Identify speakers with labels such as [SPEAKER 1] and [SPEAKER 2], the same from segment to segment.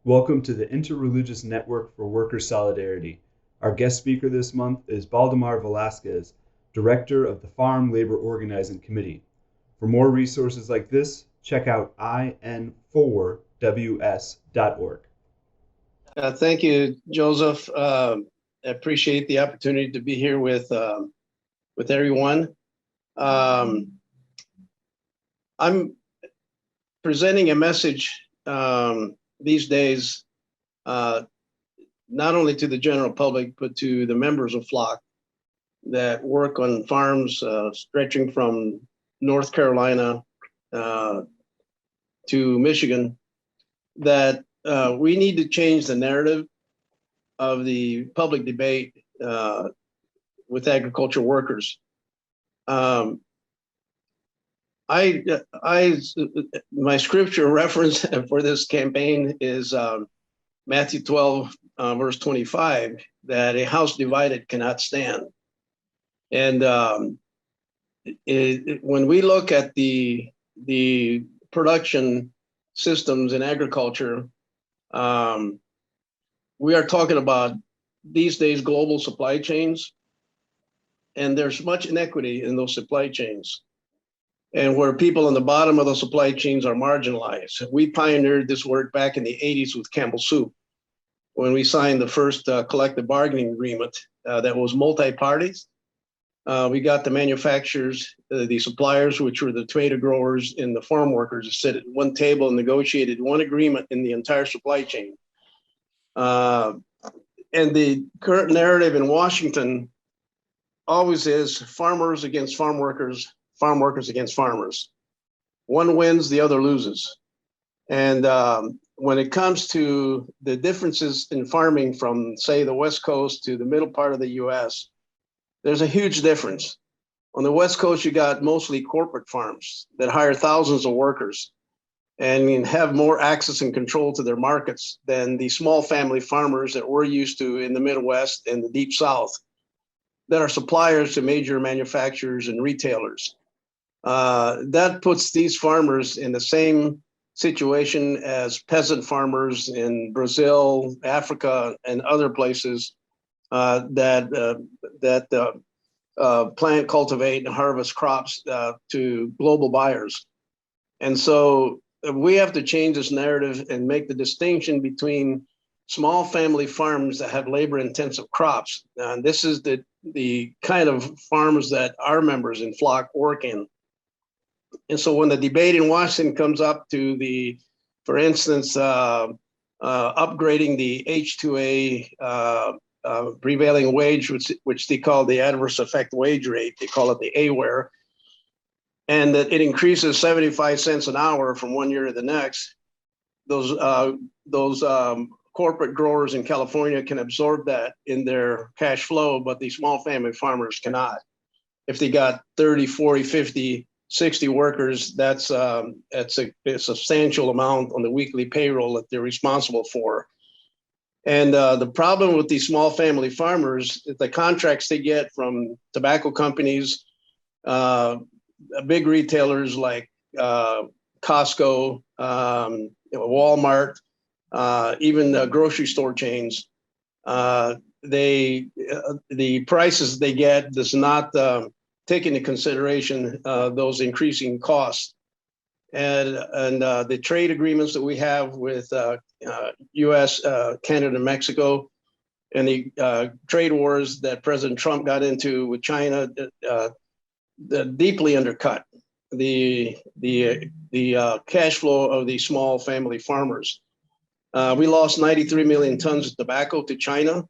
[SPEAKER 1] Welcome to the Interreligious Network for Worker Solidarity. Our guest speaker this month is Baldemar Velasquez, Director of the Farm Labor Organizing Committee. For more resources like this, check out IN4WS.org.
[SPEAKER 2] Thank you, Joseph. I appreciate the opportunity to be here with everyone. I'm presenting a message these days, not only to the general public, but to the members of Flock that work on farms stretching from North Carolina to Michigan, that we need to change the narrative of the public debate with agriculture workers. My scripture reference for this campaign is Matthew 12, verse 25, that a house divided cannot stand. And when we look at the production systems in agriculture, we are talking about these days global supply chains, and there's much inequity in those supply chains, and where people on the bottom of the supply chains are marginalized. We pioneered this work back in the 80s with Campbell Soup, when we signed the first collective bargaining agreement that was multi-parties. We got the manufacturers, the suppliers, which were the tomato growers and the farm workers, to sit at one table and negotiated one agreement in the entire supply chain. And the current narrative in Washington always is farmers against farm workers against farmers. One wins, the other loses. And when it comes to the differences in farming from, say, the West Coast to the middle part of the US, there's a huge difference. On the West Coast, you got mostly corporate farms that hire thousands of workers and have more access and control to their markets than the small family farmers that we're used to in the Midwest and the Deep South that are suppliers to major manufacturers and retailers. That puts these farmers in the same situation as peasant farmers in Brazil, Africa, and other places that plant, cultivate, and harvest crops to global buyers. And so we have to change this narrative and make the distinction between small family farms that have labor-intensive crops. And this is the kind of farms that our members in Flock work in. And so when the debate in Washington comes up to for instance, upgrading the H-2A prevailing wage, which they call the adverse effect wage rate, they call it the AWARE, and that it increases 75 cents an hour from one year to the next, those corporate growers in California can absorb that in their cash flow, but the small family farmers cannot. If they got 30, 40, 50, 60 workers, that's a substantial amount on the weekly payroll that they're responsible for. And the problem with these small family farmers is the contracts they get from tobacco companies, big retailers like Costco, Walmart, even grocery store chains. The prices they get does not take into consideration those increasing costs. And the trade agreements that we have with U.S., Canada, and Mexico, and the trade wars that President Trump got into with China, deeply undercut the cash flow of the small family farmers. We lost 93 million tons of tobacco to China.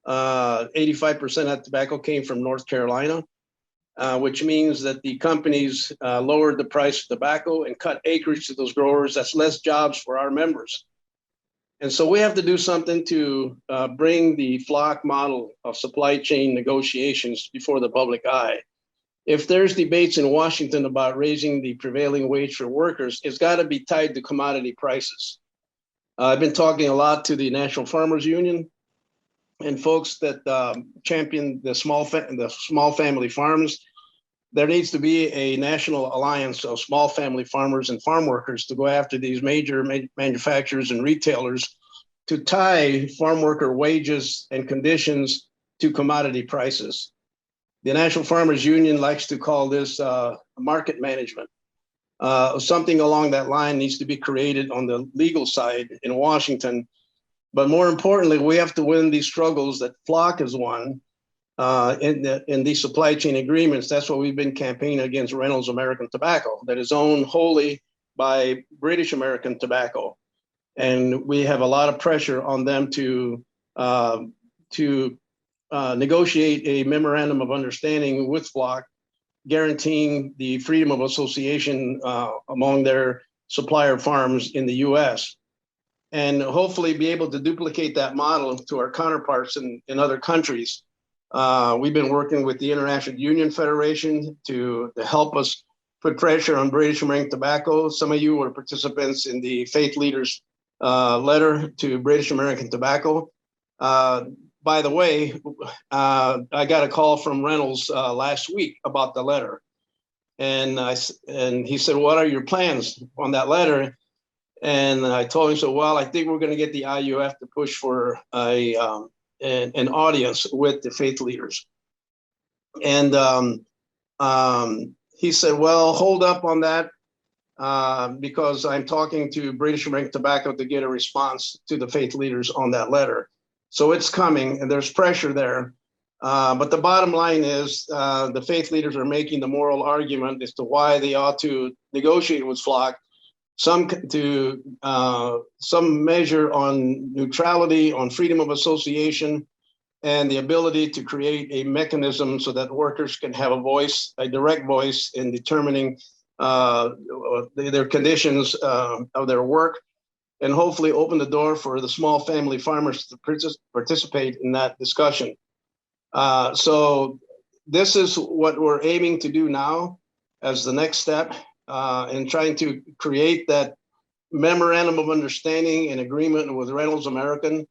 [SPEAKER 2] 85% of tobacco came from North Carolina, which means that the companies lowered the price of tobacco and cut acreage to those growers. That's less jobs for our members. And so we have to do something to bring the Flock model of supply chain negotiations before the public eye. If there's debates in Washington about raising the prevailing wage for workers, it's got to be tied to commodity prices. I've been talking a lot to the National Farmers Union and folks that champion the small family farms. There needs to be a national alliance of small family farmers and farm workers to go after these major manufacturers and retailers to tie farm worker wages and conditions to commodity prices. The National Farmers Union likes to call this market management. Something along that line needs to be created on the legal side in Washington. But more importantly, we have to win these struggles that FLOC has won in these supply chain agreements. That's what we've been campaigning against Reynolds American Tobacco, that is owned wholly by British American Tobacco. And we have a lot of pressure on them to negotiate a memorandum of understanding with FLOC, guaranteeing the freedom of association among their supplier farms in the US, and hopefully be able to duplicate that model to our counterparts in other countries. We've been working with the International Union Federation to help us put pressure on British American Tobacco. Some of you were participants in the Faith Leaders letter to British American Tobacco. By the way, I got a call from Reynolds last week about the letter. And he said, "What are your plans on that letter?" And I told him, "So, well, I think we're going to get the IUF to push for an audience with the faith leaders." And he said, "Well, hold up on that because I'm talking to British American Tobacco to get a response to the faith leaders on that letter." So it's coming, and there's pressure there. But the bottom line is the faith leaders are making the moral argument as to why they ought to negotiate with FLOC, some measure on neutrality, on freedom of association, and the ability to create a mechanism so that workers can have a voice, a direct voice in determining their conditions of their work, and hopefully open the door for the small family farmers to participate in that discussion. So this is what we're aiming to do now as the next step in trying to create that memorandum of understanding and agreement with Reynolds American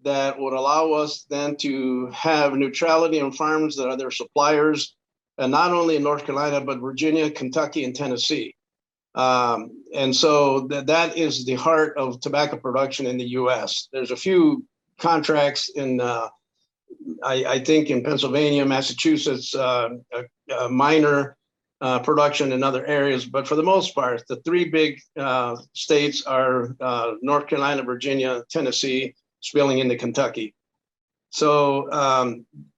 [SPEAKER 2] that would allow us then to have neutrality on farms that are their suppliers, and not only in North Carolina, but Virginia, Kentucky, and Tennessee. And so that is the heart of tobacco production in the US. There's a few contracts in, I think in Pennsylvania, Massachusetts, minor production in other areas, but for the most part, the three big states are North Carolina, Virginia, Tennessee, spilling into Kentucky. So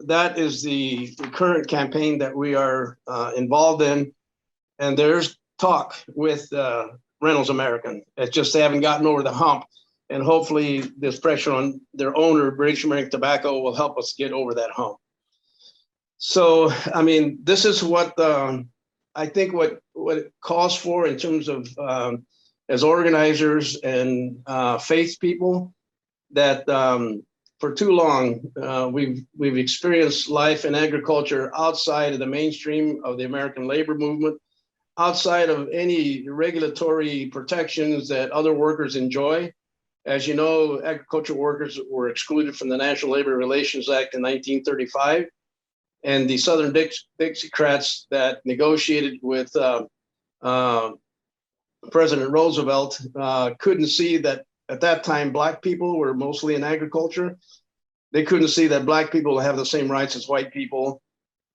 [SPEAKER 2] that is the current campaign that we are involved in. And there's talk with Reynolds American. It's just they haven't gotten over the hump. And hopefully this pressure on their owner, British American Tobacco, will help us get over that hump. So, I mean, this is what I think what it calls for in terms of as organizers and faith people, that for too long we've experienced life in agriculture outside of the mainstream of the American labor movement, outside of any regulatory protections that other workers enjoy. As you know, agricultural workers were excluded from the National Labor Relations Act in 1935. And the Southern Dixiecrats that negotiated with President Roosevelt couldn't see that at that time, Black people were mostly in agriculture. They couldn't see that Black people have the same rights as white people,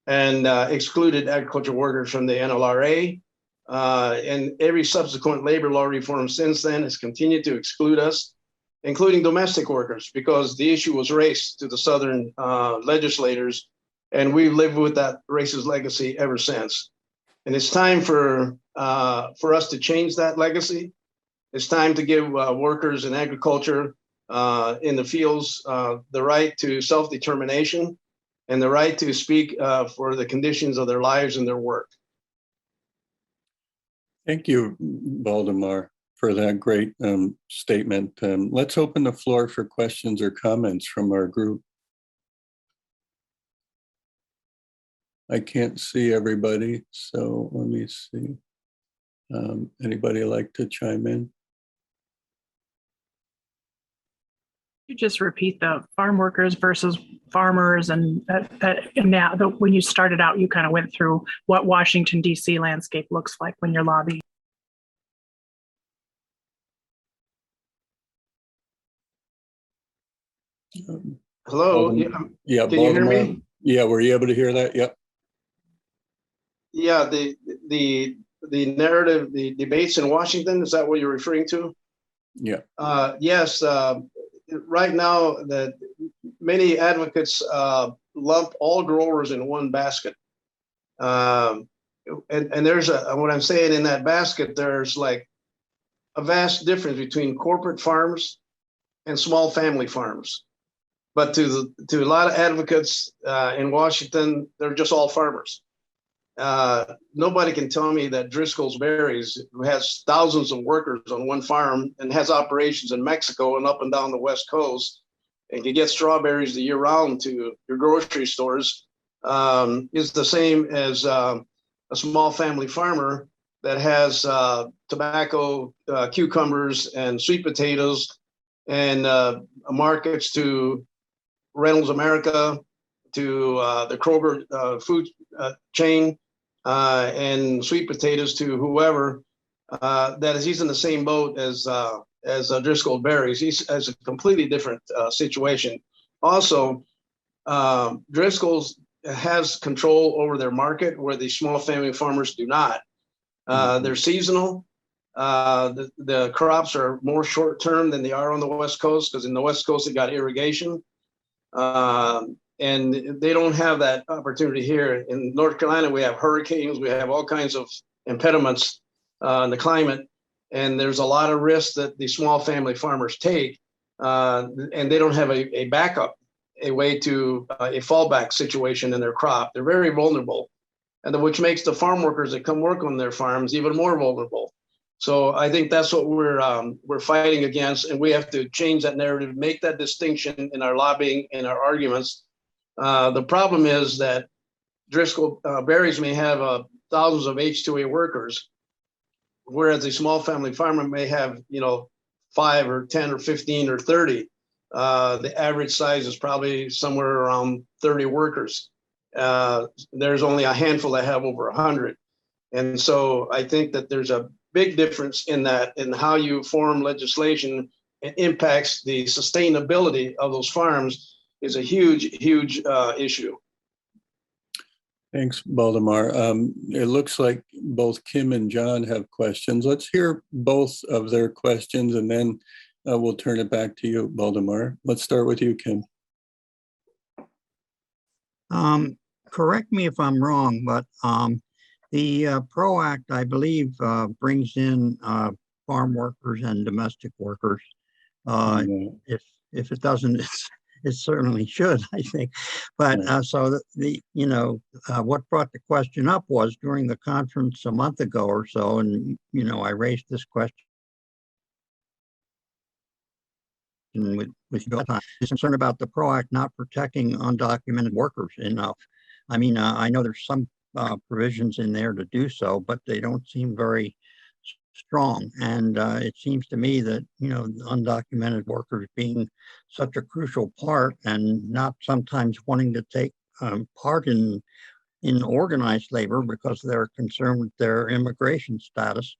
[SPEAKER 2] and excluded agricultural workers from the NLRA. And every subsequent labor law reform since then has continued to exclude us, including domestic workers, because the issue was race to the Southern legislators. And we've lived with that racist legacy ever since. And it's time for us to change that legacy. It's time to give workers in agriculture in the fields the right to self-determination and the right to speak for the conditions of their lives and their work.
[SPEAKER 3] Thank you, Baldemar, for that great statement. Let's open the floor for questions or comments from our group. I can't see everybody, so let me see. Anybody like to chime in?
[SPEAKER 4] You just repeat the farm workers versus farmers, and now when you started out, you kind of went through what Washington, D.C. landscape looks like when you're lobbying.
[SPEAKER 2] Hello,
[SPEAKER 3] Yeah,
[SPEAKER 2] can you hear
[SPEAKER 3] Baldemar.
[SPEAKER 2] me?
[SPEAKER 3] Yeah, were you able to hear that? Yep.
[SPEAKER 2] Yeah, the narrative, the debates in Washington, is that what you're referring to?
[SPEAKER 3] Yeah.
[SPEAKER 2] Yes, right now that many advocates lump all growers in one basket. And there's what I'm saying, in that basket, there's like a vast difference between corporate farms and small family farms. But to a lot of advocates in Washington, they're just all farmers. Nobody can tell me that Driscoll's Berries, who has thousands of workers on one farm and has operations in Mexico and up and down the West Coast, and can get strawberries the year round to your grocery stores, is the same as a small family farmer that has tobacco, cucumbers, and sweet potatoes, and markets to Reynolds America, to the Kroger food chain, and sweet potatoes to whoever. He's in the same boat as Driscoll Berries. He has a completely different situation. Also, Driscoll's has control over their market where the small family farmers do not. They're seasonal. The crops are more short term than they are on the West Coast, because in the West Coast they got irrigation. And they don't have that opportunity here. In North Carolina, we have hurricanes, we have all kinds of impediments in the climate, and there's a lot of risks that the small family farmers take, and they don't have a backup, a way to a fallback situation in their crop. They're very vulnerable, and which makes the farm workers that come work on their farms even more vulnerable. So I think that's what we're fighting against, and we have to change that narrative, make that distinction in our lobbying, in our arguments. The problem is that Driscoll Berries may have thousands of H2A workers, whereas a small family farmer may have 5 or 10 or 15 or 30. The average size is probably somewhere around 30 workers. There's only a handful that have over 100. And so I think that there's a big difference in that, in how you form legislation. It impacts the sustainability of those farms, is a huge issue.
[SPEAKER 3] Thanks, Baldemar. It looks like both Kim and John have questions. Let's hear both of their questions, and then we'll turn it back to you, Baldemar. Let's start with you, Kim.
[SPEAKER 5] Correct me if I'm wrong, but the PRO Act, I believe, brings in farm workers and domestic workers. If it doesn't, it certainly should, I think. But so what brought the question up was during the conference a month ago or so, and I raised this question with you. Is concerned about the PRO Act not protecting undocumented workers enough. I mean, I know there's some provisions in there to do so, but they don't seem very strong. And it seems to me that, undocumented workers being such a crucial part, and not sometimes wanting to take part in organized labor because they're concerned with their immigration status.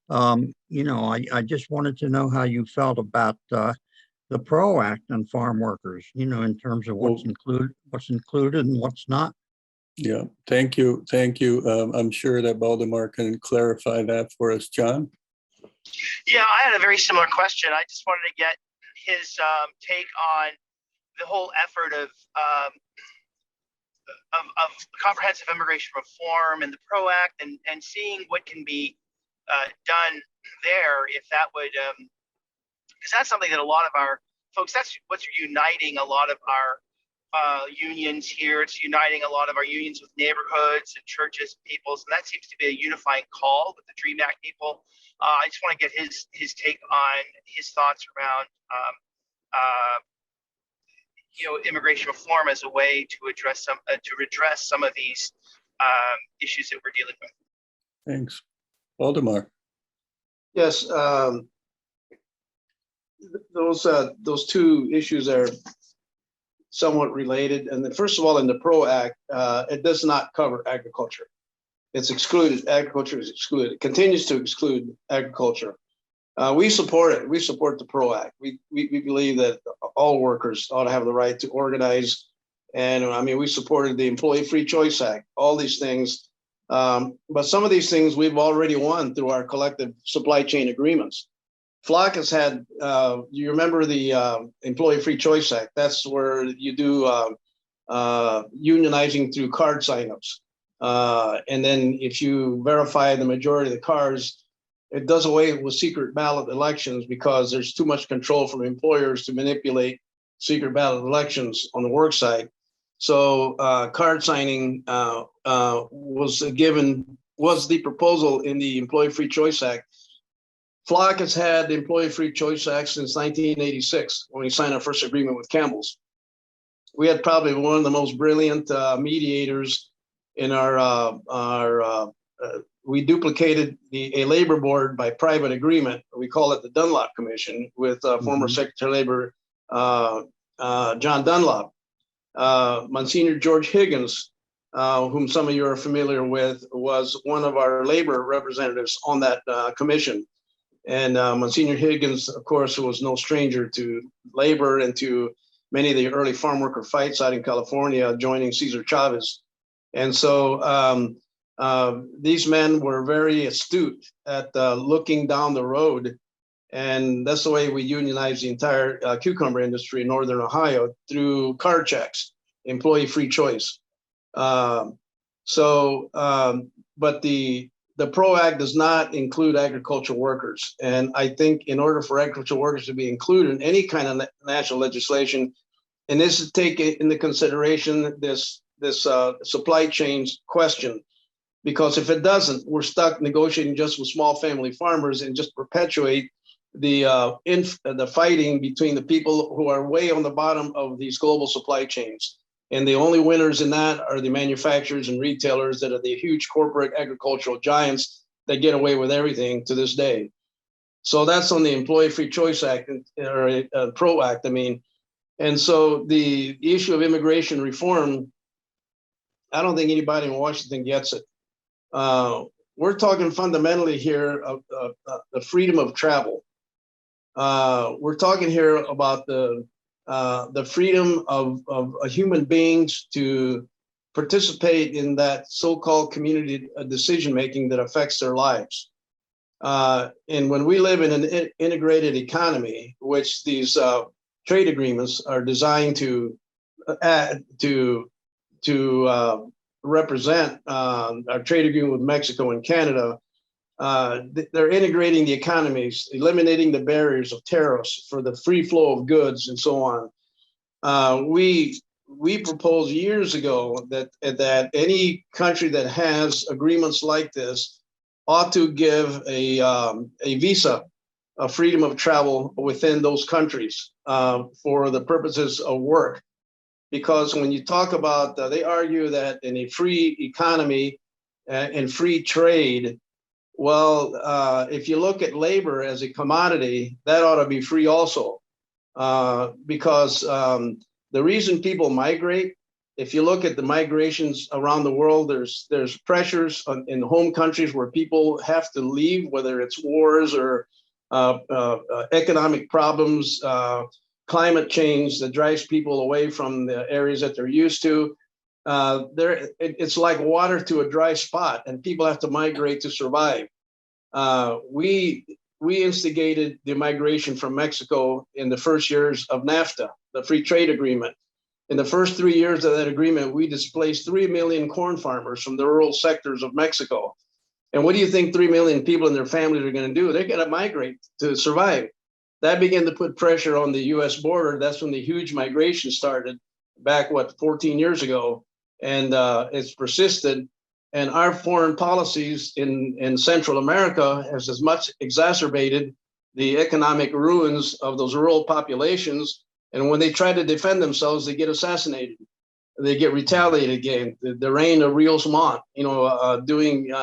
[SPEAKER 5] I just wanted to know how you felt about the PRO Act on farm workers, in terms of what's included and what's not.
[SPEAKER 3] Yeah, thank you. I'm sure that Baldemar can clarify that for us. John?
[SPEAKER 6] Yeah, I had a very similar question. I just wanted to get his take on the whole effort of comprehensive immigration reform and the PRO Act, and seeing what can be done there, if that would, because that's something that a lot of our folks, that's what's uniting a lot of our unions here. It's uniting a lot of our unions with neighborhoods and churches and peoples, and that seems to be a unifying call with the DREAM Act people. I just want to get his take on his thoughts around immigration reform as a way to address some of these issues that we're dealing with.
[SPEAKER 3] Thanks. Baldemar.
[SPEAKER 2] Yes, those two issues are somewhat related. And first of all, in the PRO Act, it does not cover agriculture. It's excluded. Agriculture is excluded. It continues to exclude agriculture. We support it. We support the PRO Act. We believe that all workers ought to have the right to organize. And I mean, we supported the Employee Free Choice Act, all these things. But some of these things we've already won through our collective supply chain agreements. Flock has had, you remember the Employee Free Choice Act? That's where you do unionizing through card signups. And then if you verify the majority of the cards, it does away with secret ballot elections because there's too much control from employers to manipulate secret ballot elections on the work site. So card signing was the proposal in the Employee Free Choice Act. Flock has had the Employee Free Choice Act since 1986 when we signed our first agreement with Campbell's. We had probably one of the most brilliant mediators in we duplicated a labor board by private agreement. We call it the Dunlop Commission with former Secretary of Labor John Dunlop. Monsignor George Higgins, whom some of you are familiar with, was one of our labor representatives on that commission. And Monsignor Higgins, of course, was no stranger to labor and to many of the early farm worker fights out in California, joining Cesar Chavez. And so these men were very astute at looking down the road. And that's the way we unionize the entire cucumber industry in Northern Ohio, through card checks, employee free choice. But the PRO Act does not include agricultural workers. And I think in order for agricultural workers to be included in any kind of national legislation, and this is take into consideration this supply chains question, because if it doesn't, we're stuck negotiating just with small family farmers and just perpetuate the fighting between the people who are way on the bottom of these global supply chains. And the only winners in that are the manufacturers and retailers that are the huge corporate agricultural giants that get away with everything to this day. So that's on the Employee Free Choice Act, or PRO Act, I mean. And so the issue of immigration reform, I don't think anybody in Washington gets it. We're talking fundamentally here of the freedom of travel. We're talking here about the freedom of human beings to participate in that so-called community decision-making that affects their lives. And when we live in an integrated economy, which these trade agreements are designed to represent, our trade agreement with Mexico and Canada, they're integrating the economies, eliminating the barriers of tariffs for the free flow of goods and so on. We proposed years ago that any country that has agreements like this ought to give a visa, a freedom of travel within those countries for the purposes of work. Because when you talk about, they argue that in a free economy and free trade, well, if you look at labor as a commodity, that ought to be free also. Because the reason people migrate, if you look at the migrations around the world, there's pressures in home countries where people have to leave, whether it's wars or economic problems, climate change that drives people away from the areas that they're used to. It's like water to a dry spot, and people have to migrate to survive. We instigated the migration from Mexico in the first years of NAFTA, the free trade agreement. In the first 3 years of that agreement, we displaced 3 million corn farmers from the rural sectors of Mexico. And what do you think 3 million people and their families are going to do? They're going to migrate to survive. That began to put pressure on the US border. That's when the huge migration started back, 14 years ago. And it's persisted. And our foreign policies in Central America has as much exacerbated the economic ruins of those rural populations. And when they try to defend themselves, they get assassinated. They get retaliated against. The reign of Rios Montt, doing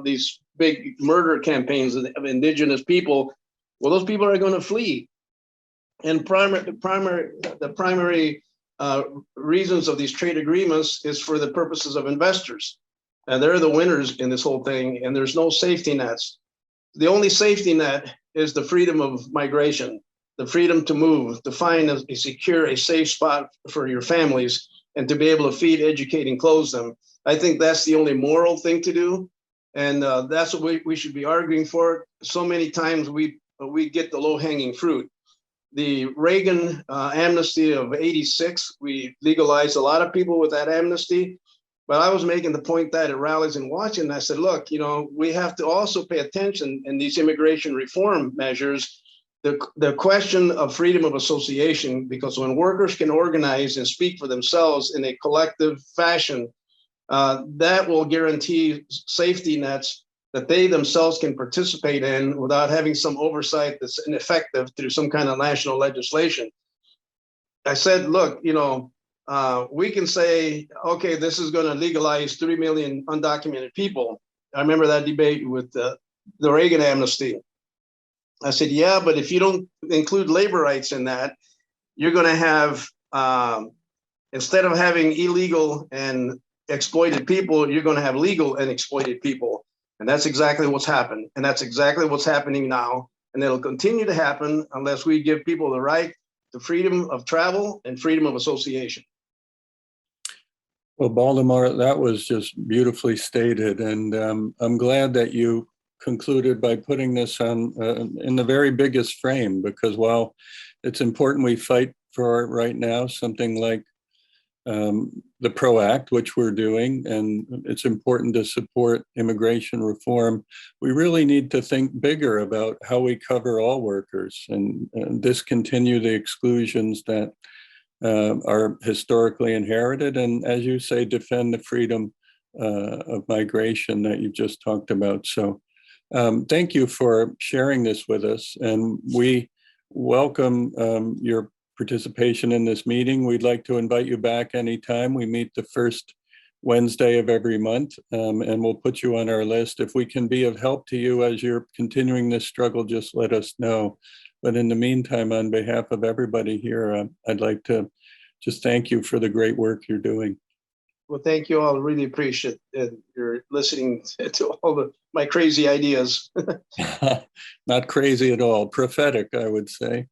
[SPEAKER 2] these big murder campaigns of indigenous people. Well, those people are going to flee. And the primary reasons of these trade agreements is for the purposes of investors. And they're the winners in this whole thing, and there's no safety nets. The only safety net is the freedom of migration. the freedom to move, to find a secure, a safe spot for your families, and to be able to feed, educate, and clothe them. I think that's the only moral thing to do. And that's what we should be arguing for. So many times we get the low-hanging fruit. The Reagan amnesty of '86, we legalized a lot of people with that amnesty. But I was making the point that at rallies in Washington, I said, look, we have to also pay attention in these immigration reform measures, the question of freedom of association, because when workers can organize and speak for themselves in a collective fashion, that will guarantee safety nets that they themselves can participate in without having some oversight that's ineffective through some kind of national legislation. I said, look, we can say, okay, this is going to legalize 3 million undocumented people. I remember that debate with the Reagan amnesty. I said, yeah, but if you don't include labor rights in that, you're going to have, instead of having illegal and exploited people, you're going to have legal and exploited people. And that's exactly what's happened. And that's exactly what's happening now. And it'll continue to happen unless we give people the right to freedom of travel and freedom of association.
[SPEAKER 3] Well, Baldemar, that was just beautifully stated. And I'm glad that you concluded by putting this on in the very biggest frame, because while it's important we fight for right now something like the PRO Act, which we're doing, and it's important to support immigration reform, we really need to think bigger about how we cover all workers and discontinue the exclusions that are historically inherited, and as you say, defend the freedom of migration that you just talked about. So thank you for sharing this with us, and we welcome your participation in this meeting. We'd like to invite you back anytime. We meet the first Wednesday of every month, and we'll put you on our list. If we can be of help to you as you're continuing this struggle, just let us know. But in the meantime, on behalf of everybody here, I'd like to just thank you for the great work you're doing.
[SPEAKER 2] Well, thank you all. Really appreciate your listening to all my crazy ideas.
[SPEAKER 3] Not crazy at all, prophetic, I would say.